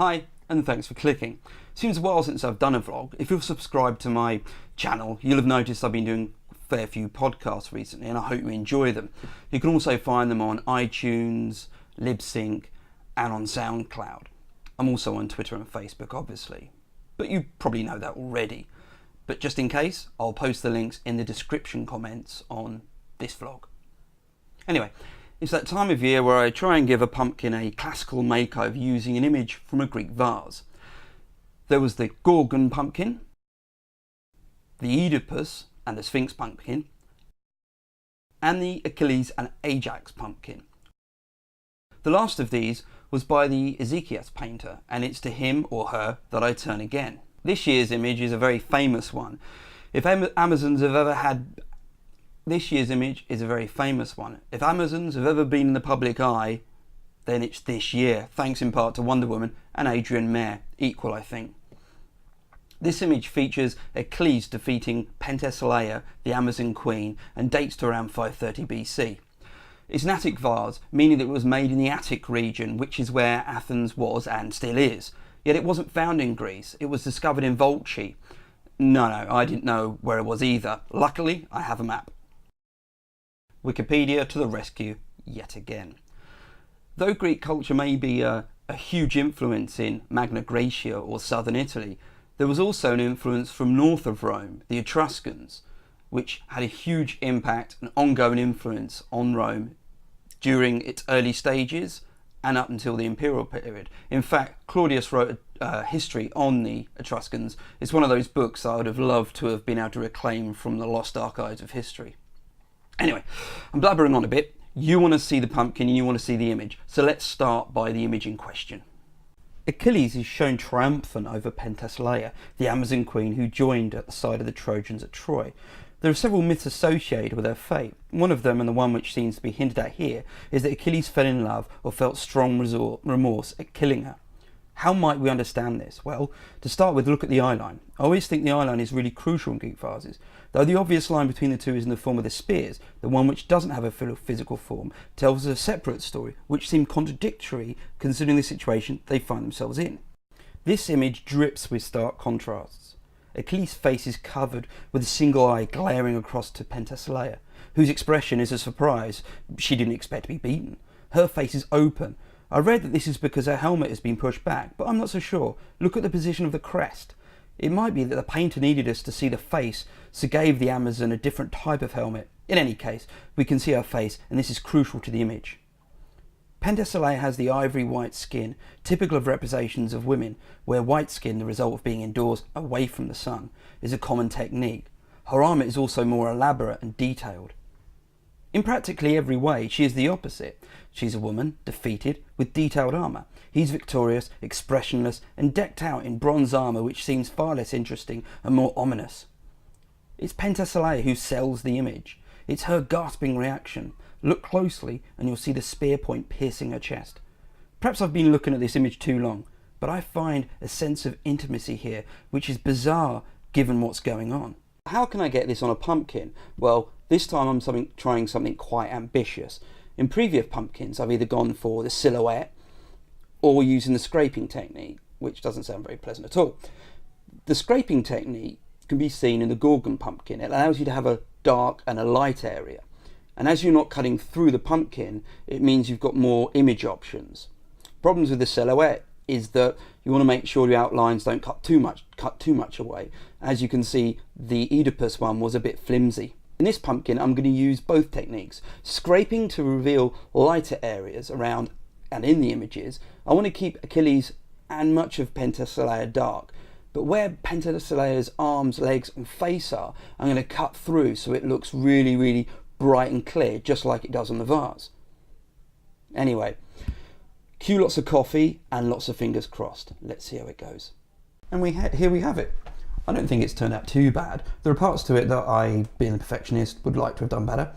Hi, and thanks for clicking. Seems a while since I've done a vlog. If you've subscribed to my channel, you'll have noticed I've been doing a fair few podcasts recently, and I hope you enjoy them. You can also find them on iTunes, LibSync, and on SoundCloud. I'm also on Twitter and Facebook, obviously, but you probably know that already. But just in case, I'll post the links in the description comments on this vlog. Anyway, it's that time of year where I try and give a pumpkin a classical makeover using an image from a Greek vase. There was the Gorgon pumpkin, the Oedipus and the Sphinx pumpkin, and the Achilles and Ajax pumpkin. The last of these was by the Exekias painter, and it's to him or her that I turn again. This year's image is a very famous one. If Amazons have ever had This year's image is a very famous one. If Amazons have ever been in the public eye, then it's this year, thanks in part to Wonder Woman and Adrian Mayer, equal I think. This image features Achilles defeating Penthesilea, the Amazon queen, and dates to around 530 BC. It's an Attic vase, meaning that it was made in the Attic region, which is where Athens was and still is. Yet it wasn't found in Greece, it was discovered in Volchi. No, I didn't know where it was either. Luckily, I have a map. Wikipedia to the rescue yet again. Though Greek culture may be a huge influence in Magna Graecia or southern Italy, there was also an influence from north of Rome, the Etruscans, which had a huge impact and ongoing influence on Rome during its early stages and up until the imperial period. In fact, Claudius wrote a history on the Etruscans. It's one of those books I would have loved to have been able to reclaim from the lost archives of history. Anyway, I'm blabbering on a bit. You want to see the pumpkin and you want to see the image. So let's start by the image in question. Achilles is shown triumphant over Penthesilea, the Amazon queen who joined at the side of the Trojans at Troy. There are several myths associated with her fate. One of them, and the one which seems to be hinted at here, is that Achilles fell in love or felt strong remorse at killing her. How might we understand this? Well, to start with, look at the eye line. I always think the eye line is really crucial in Greek vases. Though the obvious line between the two is in the form of the spears, the one which doesn't have a physical form tells us a separate story, which seemed contradictory considering the situation they find themselves in. This image drips with stark contrasts. Achilles' face is covered with a single eye glaring across to Penthesilea, whose expression is a surprise. She didn't expect to be beaten. Her face is open. I read that this is because her helmet has been pushed back, but I'm not so sure. Look at the position of the crest. It might be that the painter needed us to see the face, so gave the Amazon a different type of helmet. In any case, we can see her face, and this is crucial to the image. Penthesilea has the ivory white skin, typical of representations of women, where white skin, the result of being indoors away from the sun, is a common technique. Her armour is also more elaborate and detailed. In practically every way, she is the opposite. She's a woman, defeated, with detailed armour. He's victorious, expressionless, and decked out in bronze armour which seems far less interesting and more ominous. It's Penthesilea who sells the image. It's her gasping reaction. Look closely and you'll see the spear point piercing her chest. Perhaps I've been looking at this image too long, but I find a sense of intimacy here which is bizarre given what's going on. How can I get this on a pumpkin? Well, this time I'm trying something quite ambitious. In previous pumpkins, I've either gone for the silhouette or using the scraping technique, which doesn't sound very pleasant at all. The scraping technique can be seen in the Gorgon pumpkin. It allows you to have a dark and a light area. And as you're not cutting through the pumpkin, it means you've got more image options. Problems with the silhouette is that you want to make sure your outlines don't cut too much away. As you can see, the Oedipus one was a bit flimsy. In this pumpkin, I'm going to use both techniques. Scraping to reveal lighter areas around and in the images. I want to keep Achilles and much of Penthesilea dark. But where Penthesilea's arms, legs and face are, I'm going to cut through so it looks really, really bright and clear, just like it does on the vase. Anyway, cue lots of coffee and lots of fingers crossed. Let's see how it goes. And here we have it. I don't think it's turned out too bad. There are parts to it that I, being a perfectionist, would like to have done better.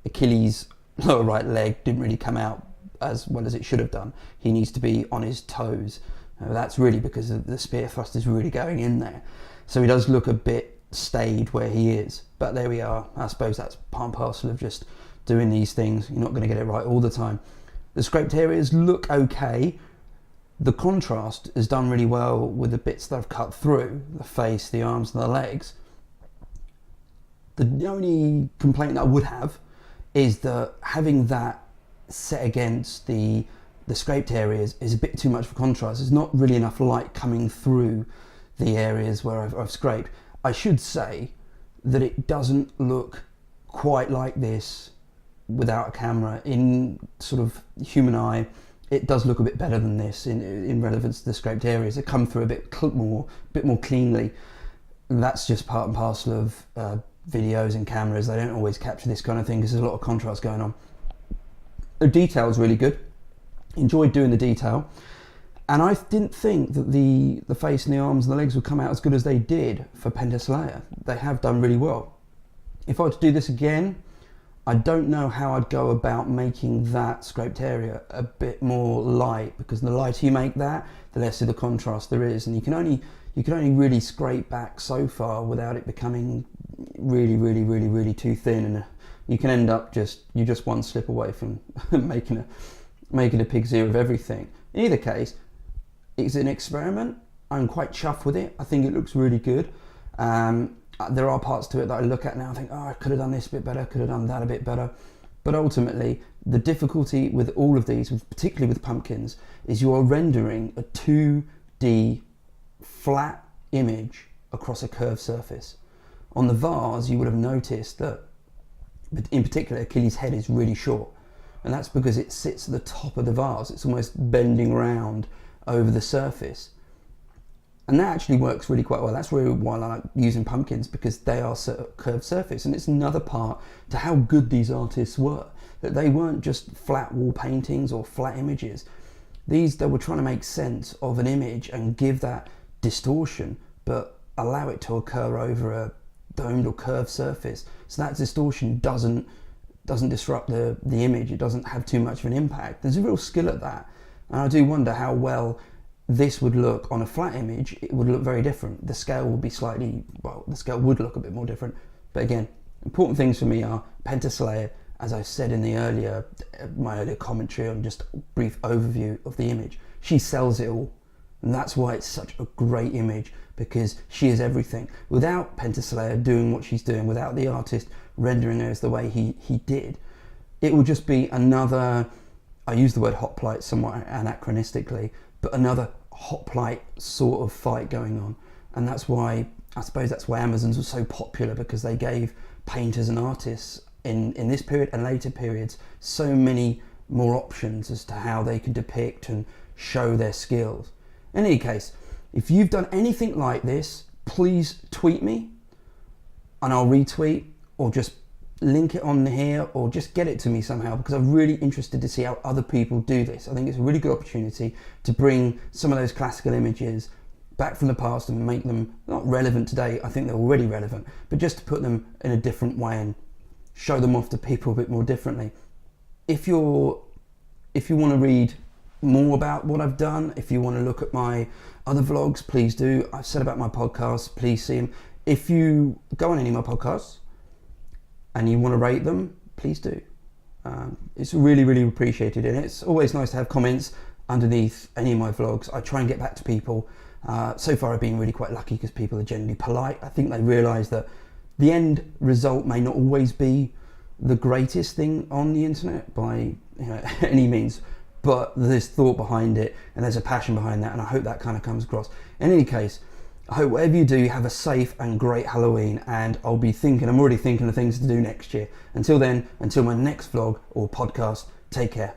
Achilles' lower right leg didn't really come out as well as it should have done. He needs to be on his toes. That's really because the spear thrust is really going in there. So he does look a bit stayed where he is. But there we are. I suppose that's part and parcel of just doing these things. You're not going to get it right all the time. The scraped areas look okay, The contrast is done really well with the bits that I've cut through, the face, the arms and the legs. The only complaint that I would have is that having that set against the scraped areas is a bit too much for contrast. There's not really enough light coming through the areas where I've scraped. I should say that it doesn't look quite like this without a camera. In sort of human eye, it does look a bit better than this in relevance to the scraped areas. They come through a bit more cleanly. And that's just part and parcel of videos and cameras. They don't always capture this kind of thing because there's a lot of contrast going on. The detail is really good. Enjoyed doing the detail, and I didn't think that the face and the arms and the legs would come out as good as they did for Penthesilea. They have done really well. If I were to do this again, I don't know how I'd go about making that scraped area a bit more light, because the lighter you make that, the less of the contrast there is, and you can only really scrape back so far without it becoming really too thin, and you can end up just one slip away from making a pig's ear of everything. In either case, it's an experiment. I'm quite chuffed with it. I think it looks really good. There are parts to it that I look at now and think, oh, I could have done this a bit better, could have done that a bit better. But ultimately, the difficulty with all of these, particularly with pumpkins, is you are rendering a 2D flat image across a curved surface. On the vase, you would have noticed that, in particular, Achilles' head is really short. And that's because it sits at the top of the vase. It's almost bending round over the surface. And that actually works really quite well. That's really why I like using pumpkins, because they are a curved surface. And it's another part to how good these artists were, that they weren't just flat wall paintings or flat images. They were trying to make sense of an image and give that distortion, but allow it to occur over a domed or curved surface. So that distortion doesn't disrupt the image. It doesn't have too much of an impact. There's a real skill at that, and I do wonder how well this would look on a flat image. It would look very different. The scale would be the scale would look a bit more different. But again, important things for me are Penthesilea, as I said in my earlier commentary on just a brief overview of the image. She sells it all, and that's why it's such a great image, because she is everything. Without Penthesilea doing what she's doing, without the artist rendering her as the way he did, it would just be another, I use the word hoplite somewhat anachronistically, but another hoplite sort of fight going on. And that's why, I suppose that's why Amazons were so popular, because they gave painters and artists in this period and later periods so many more options as to how they could depict and show their skills. In any case, if you've done anything like this, please tweet me and I'll retweet, or just link it on here, or just get it to me somehow, because I'm really interested to see how other people do this. I think it's a really good opportunity to bring some of those classical images back from the past and make them not relevant today. I think they're already relevant, but just to put them in a different way and show them off to people a bit more differently. If you want to read more about what I've done, if you want to look at my other vlogs, please do. I've said about my podcasts, please see them. If you go on any of my podcasts and you want to rate them, please do. It's really appreciated, and it's always nice to have comments underneath any of my vlogs. I try and get back to people. So far I've been really quite lucky, because people are generally polite. I think they realise that the end result may not always be the greatest thing on the internet by any means, but there's thought behind it and there's a passion behind that, and I hope that kind of comes across. In any case, I hope whatever you do, you have a safe and great Halloween, and I'm already thinking of things to do next year. Until then, until my next vlog or podcast, take care.